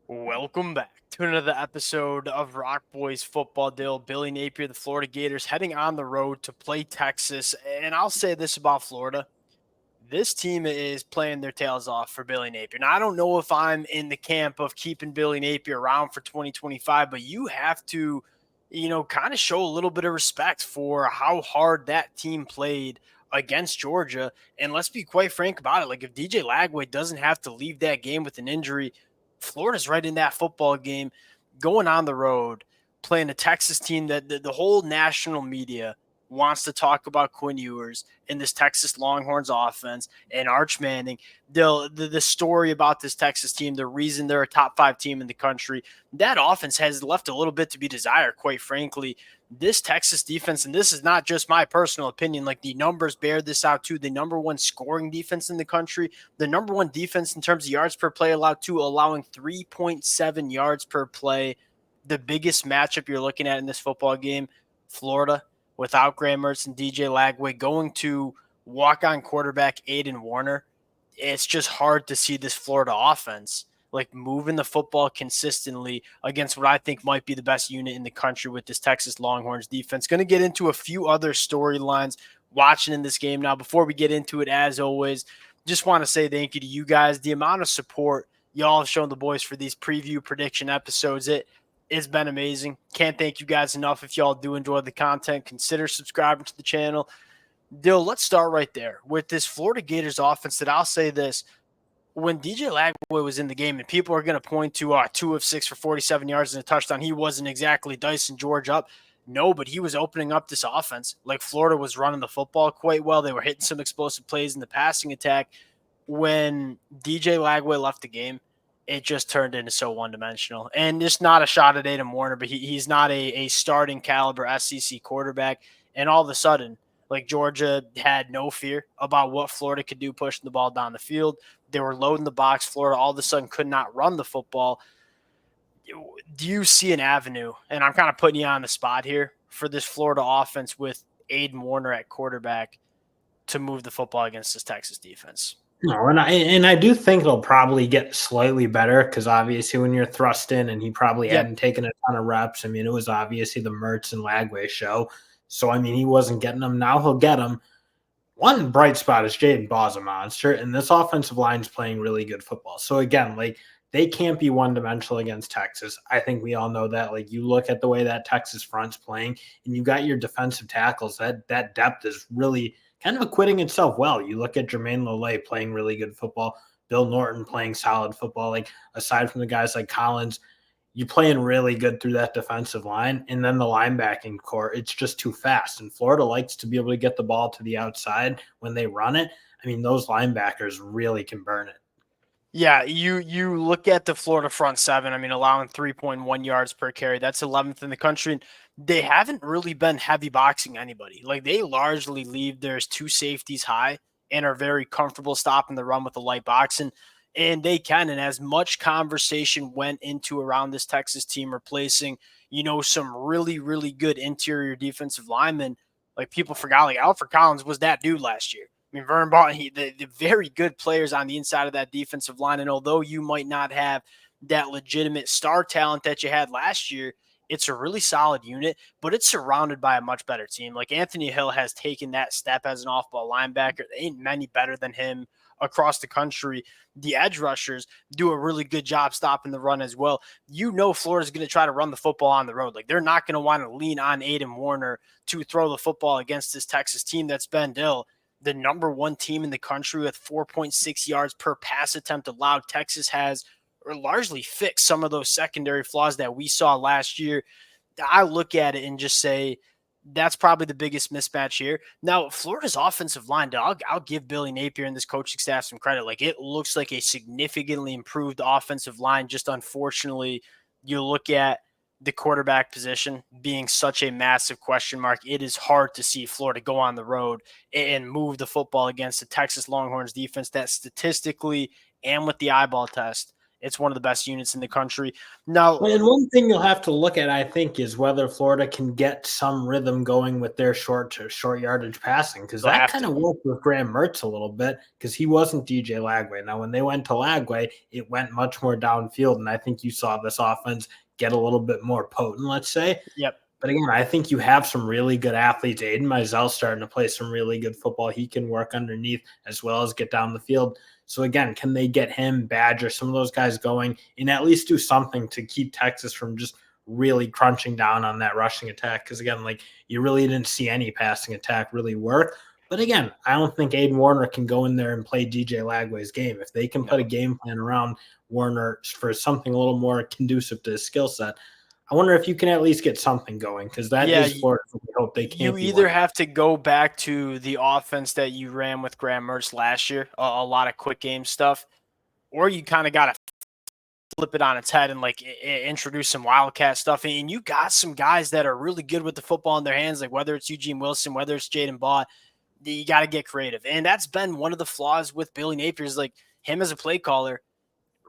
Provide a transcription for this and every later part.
Welcome back to another episode of Rock Boys Football Deal. Billy Napier, the Florida Gators, heading on the road to play Texas. And I'll say this about Florida. This team is playing their tails off for Billy Napier. Now, I don't know if I'm in the camp of keeping Billy Napier around for 2025, but you have to, kind of show a little bit of respect for how hard that team played against Georgia. And let's be quite frank about it. Like, if DJ Lagway doesn't have to leave that game with an injury, Florida's right in that football game, going on the road, playing a Texas team that the whole national media wants to talk about Quinn Ewers in this Texas Longhorns offense and Arch Manning. The story about this Texas team, the reason they're a top 5 team in the country, that offense has left a little bit to be desired, quite frankly. This Texas defense, and this is not just my personal opinion, like the numbers bear this out too, the number 1 scoring defense in the country, the number 1 defense in terms of yards per play allowed to, allowing 3.7 yards per play. The biggest matchup you're looking at in this football game, Florida without Graham Mertz and DJ Lagway going to walk-on quarterback Aiden Warner. It's just hard to see this Florida offense like moving the football consistently against what I think might be the best unit in the country with this Texas Longhorns defense. Going to get into a few other storylines watching in this game. Now, before we get into it, as always, just want to say thank you to you guys. The amount of support y'all have shown the boys for these preview prediction episodes, it's been amazing. Can't thank you guys enough. If y'all do enjoy the content, consider subscribing to the channel. Dill, let's start right there with this Florida Gators offense that I'll say this. When DJ Lagway was in the game, and people are going to point to 2 of 6 for 47 yards and a touchdown, he wasn't exactly dicing George up. No, but he was opening up this offense. Like, Florida was running the football quite well. They were hitting some explosive plays in the passing attack. When DJ Lagway left the game, it just turned into so one-dimensional. And it's not a shot at Adam Warner, but he's not a starting caliber SEC quarterback. And all of a sudden, like, Georgia had no fear about what Florida could do pushing the ball down the field. They were loading the box. Florida all of a sudden could not run the football. Do you see an avenue, and I'm kind of putting you on the spot here, for this Florida offense with Aiden Warner at quarterback to move the football against this Texas defense? No, and I do think it'll probably get slightly better because obviously when you're thrust in and he probably Yep. hadn't taken a ton of reps. I mean, it was obviously the Mertz and Lagway show. So, I mean, he wasn't getting them. Now he'll get them. One bright spot is Jaden Ball's a monster, and this offensive line is playing really good football. So, again, like, they can't be one-dimensional against Texas. I think we all know that. Like, you look at the way that Texas front's playing, and you got your defensive tackles. That depth is really kind of acquitting itself well. You look at Jermaine Lole playing really good football, Bill Norton playing solid football. Like, aside from the guys like Collins, you playing really good through that defensive line. And then the linebacking core, it's just too fast. And Florida likes to be able to get the ball to the outside when they run it. I mean, those linebackers really can burn it. Yeah, you look at the Florida front seven, I mean, allowing 3.1 yards per carry. That's 11th in the country. And they haven't really been heavy boxing anybody. Like, they largely leave theirs 2 safeties high and are very comfortable stopping the run with the light boxing. And they can. And as much conversation went into around this Texas team replacing, some really, really good interior defensive linemen, like, people forgot, like, Alfred Collins was that dude last year. I mean, Vernon Ball, the very good players on the inside of that defensive line. And although you might not have that legitimate star talent that you had last year, it's a really solid unit, but it's surrounded by a much better team. Like, Anthony Hill has taken that step as an off-ball linebacker. There ain't many better than him across the country. The edge rushers do a really good job stopping the run as well. Florida's going to try to run the football on the road. Like, they're not going to want to lean on Aiden Warner to throw the football against this Texas team that's been the number 1 team in the country with 4.6 yards per pass attempt allowed. Texas has largely fixed some of those secondary flaws that we saw last year. I look at it and just say that's probably the biggest mismatch here. Now, Florida's offensive line, I'll give Billy Napier and this coaching staff some credit. Like, it looks like a significantly improved offensive line. Just unfortunately, you look at the quarterback position being such a massive question mark. It is hard to see Florida go on the road and move the football against the Texas Longhorns defense that statistically and with the eyeball test It's one of the best units in the country. Now, and one thing you'll have to look at, I think, is whether Florida can get some rhythm going with their short yardage passing, because that kind of worked with Graham Mertz a little bit because he wasn't DJ Lagway. Now, when they went to Lagway, it went much more downfield, and I think you saw this offense get a little bit more potent, let's say. Yep. But again, I think you have some really good athletes. Aiden Mizell's starting to play some really good football. He can work underneath as well as get down the field. So again, can they get him, Badger, some of those guys going and at least do something to keep Texas from just really crunching down on that rushing attack? Because again, like you really didn't see any passing attack really work. But again, I don't think Aiden Warner can go in there and play DJ Lagway's game. If they can put a game plan around Warner for something a little more conducive to his skill set, I wonder if you can at least get something going, because that is Florida. We hope they can. You either have to go back to the offense that you ran with Graham Mertz last year, a lot of quick game stuff, or you kind of got to flip it on its head and like introduce some wildcat stuff. And you got some guys that are really good with the football in their hands, like whether it's Eugene Wilson, whether it's Jaden Baugh, you got to get creative. And that's been one of the flaws with Billy Napier, is like him as a play caller,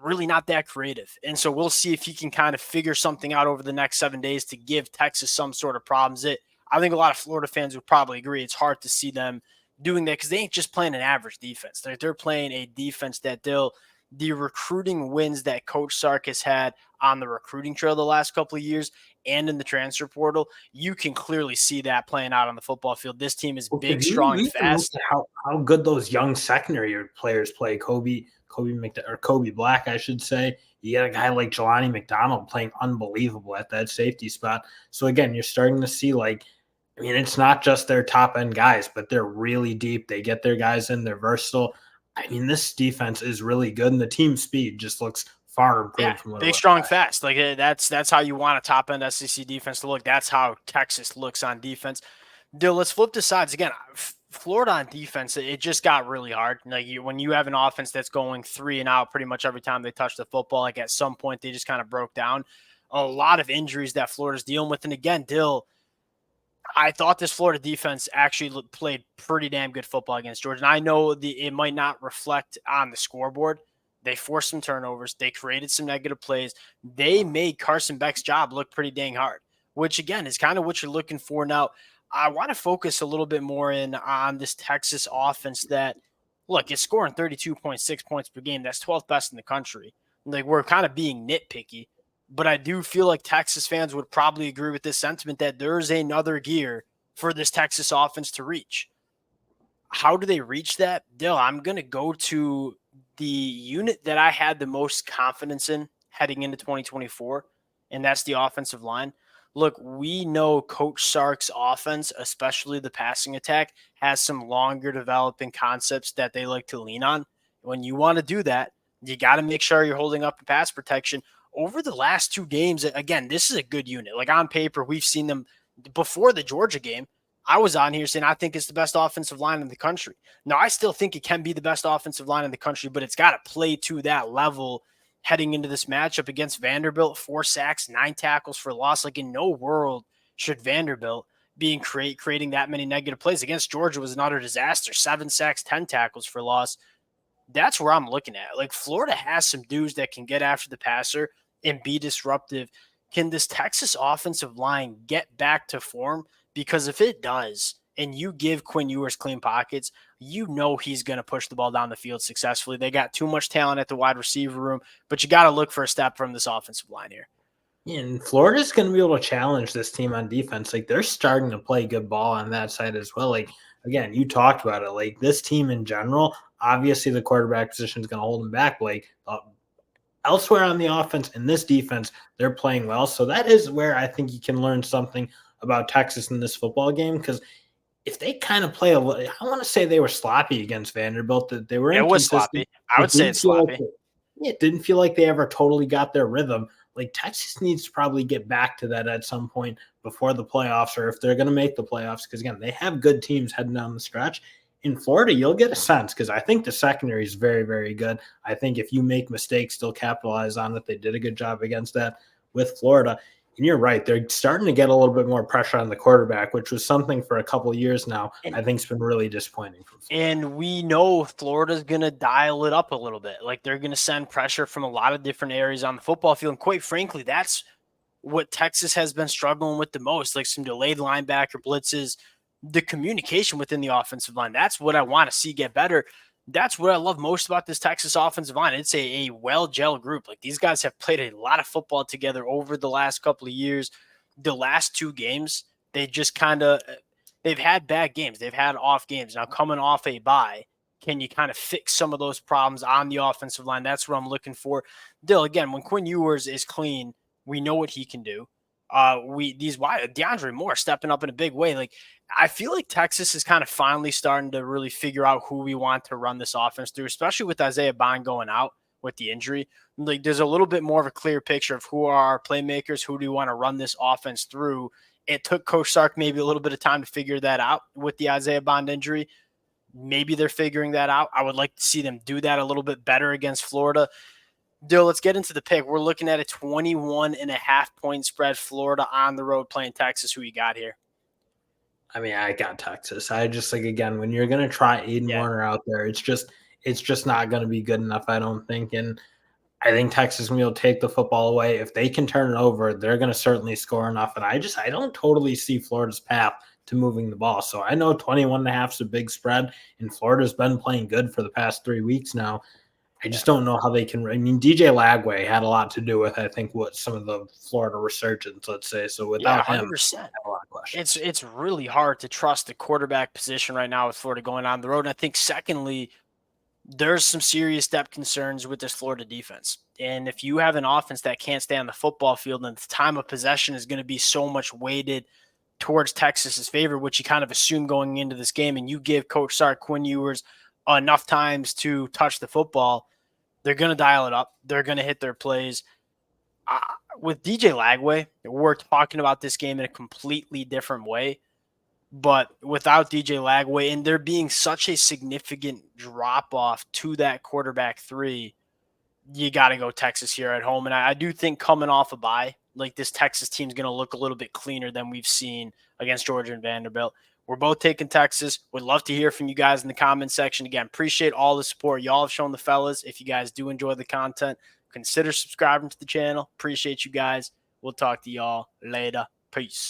really not that creative. And so we'll see if he can kind of figure something out over the next 7 days to give Texas some sort of problems. I think a lot of Florida fans would probably agree. It's hard to see them doing that because they ain't just playing an average defense. They're playing a defense that the recruiting wins that Coach Sark has had on the recruiting trail the last couple of years and in the transfer portal, you can clearly see that playing out on the football field. This team is big, strong, and fast. How good those young secondary players play. Kobe Black, I should say. You got a guy like Jelani McDonald playing unbelievable at that safety spot. So again, you're starting to see it's not just their top end guys, but they're really deep. They get their guys in. They're versatile. This defense is really good, and the team speed just looks far improved from what big, strong, fast. Like that's how you want a top end SEC defense to look. That's how Texas looks on defense. Dill, let's flip the sides again. Florida on defense, it just got really hard. Like when you have an offense that's going 3 and out pretty much every time they touch the football, like at some point they just kind of broke down. A lot of injuries that Florida's dealing with. And again, Dill, I thought this Florida defense actually played pretty damn good football against Georgia. And I know it might not reflect on the scoreboard. They forced some turnovers. They created some negative plays. They made Carson Beck's job look pretty dang hard, which again is kind of what you're looking for now. I want to focus a little bit more on this Texas offense that, look, it's scoring 32.6 points per game. That's 12th best in the country. Like, we're kind of being nitpicky, but I do feel like Texas fans would probably agree with this sentiment that there's another gear for this Texas offense to reach. How do they reach that? Dill, I'm going to go to the unit that I had the most confidence in heading into 2024, and that's the offensive line. Look, we know Coach Sark's offense, especially the passing attack, has some longer developing concepts that they like to lean on. When you want to do that, you got to make sure you're holding up the pass protection. Over the last 2 games, again, this is a good unit. Like on paper, we've seen them before the Georgia game. I was on here saying I think it's the best offensive line in the country. Now, I still think it can be the best offensive line in the country, but it's got to play to that level heading into this matchup against Vanderbilt. 4 sacks, 9 tackles for loss. Like in no world should Vanderbilt be creating that many negative plays. Against Georgia was an utter disaster. 7 sacks, 10 tackles for loss. That's where I'm looking at. Like Florida has some dudes that can get after the passer and be disruptive. Can this Texas offensive line get back to form? Because if it does, and you give Quinn Ewers clean pockets, you know he's going to push the ball down the field successfully. They got too much talent at the wide receiver room, but you got to look for a step from this offensive line here. And Florida's going to be able to challenge this team on defense. Like, they're starting to play good ball on that side as well. Like, again, you talked about it. Like, this team in general, obviously the quarterback position is going to hold them back. Like, elsewhere on the offense and this defense, they're playing well. So that is where I think you can learn something about Texas in this football game, because if they kind of play I want to say they were sloppy against Vanderbilt, that they were inconsistent. It was sloppy. I would say it's sloppy. It didn't feel like they ever totally got their rhythm. Like, Texas needs to probably get back to that at some point before the playoffs, or if they're going to make the playoffs, because again, they have good teams heading down the stretch. In Florida, you'll get a sense, because I think the secondary is very, very good. I think if you make mistakes, they'll capitalize on it. They did a good job against that with Florida. And you're right. They're starting to get a little bit more pressure on the quarterback, which was something for a couple of years now. And I think it's been really disappointing from Florida. And we know Florida's going to dial it up a little bit. Like they're going to send pressure from a lot of different areas on the football field. And quite frankly, that's what Texas has been struggling with the most, like some delayed linebacker blitzes, the communication within the offensive line. That's what I want to see get better. That's what I love most about this Texas offensive line. It's a well-gelled group. Like these guys have played a lot of football together over the last couple of years. The last two games, they just they've had bad games. They've had off games. Now coming off a bye, can you kind of fix some of those problems on the offensive line? That's what I'm looking for. Dill, again, when Quinn Ewers is clean, we know what he can do. DeAndre Moore stepping up in a big way. Like I feel like Texas is kind of finally starting to really figure out who we want to run this offense through, especially with Isaiah Bond going out with the injury. Like there's a little bit more of a clear picture of who are our playmakers, who do we want to run this offense through. It took Coach Sark maybe a little bit of time to figure that out with the Isaiah Bond injury. Maybe they're figuring that out. I would like to see them do that a little bit better against Florida. Dill, let's get into the pick. We're looking at a 21.5-point spread. Florida on the road playing Texas. Who you got here? I mean, I got Texas. I just like, again, when you're going to try Aiden Warner out there, it's just not going to be good enough, I don't think. And I think Texas will take the football away. If they can turn it over, they're going to certainly score enough. And I don't totally see Florida's path to moving the ball. So I know 21.5 is a big spread, and Florida's been playing good for the past 3 weeks now. I just don't know how they can. I mean, DJ Lagway had a lot to do with, I think, what some of the Florida resurgence, let's say. So without him, 100%. I have a lot of questions. It's really hard to trust the quarterback position right now with Florida going on the road. And I think, secondly, there's some serious depth concerns with this Florida defense. And if you have an offense that can't stay on the football field, then the time of possession is going to be so much weighted towards Texas's favor, which you kind of assume going into this game, and you give Coach Sark, Quinn Ewers, enough times to touch the football, they're going to dial it up. They're going to hit their plays. With DJ Lagway, we're talking about this game in a completely different way. But without DJ Lagway and there being such a significant drop-off to that quarterback three, you got to go Texas here at home. And I do think coming off a bye, like this Texas team's going to look a little bit cleaner than we've seen against Georgia and Vanderbilt. We're both taking Texas. Would love to hear from you guys in the comment section. Again, appreciate all the support y'all have shown the fellas. If you guys do enjoy the content, consider subscribing to the channel. Appreciate you guys. We'll talk to y'all later. Peace.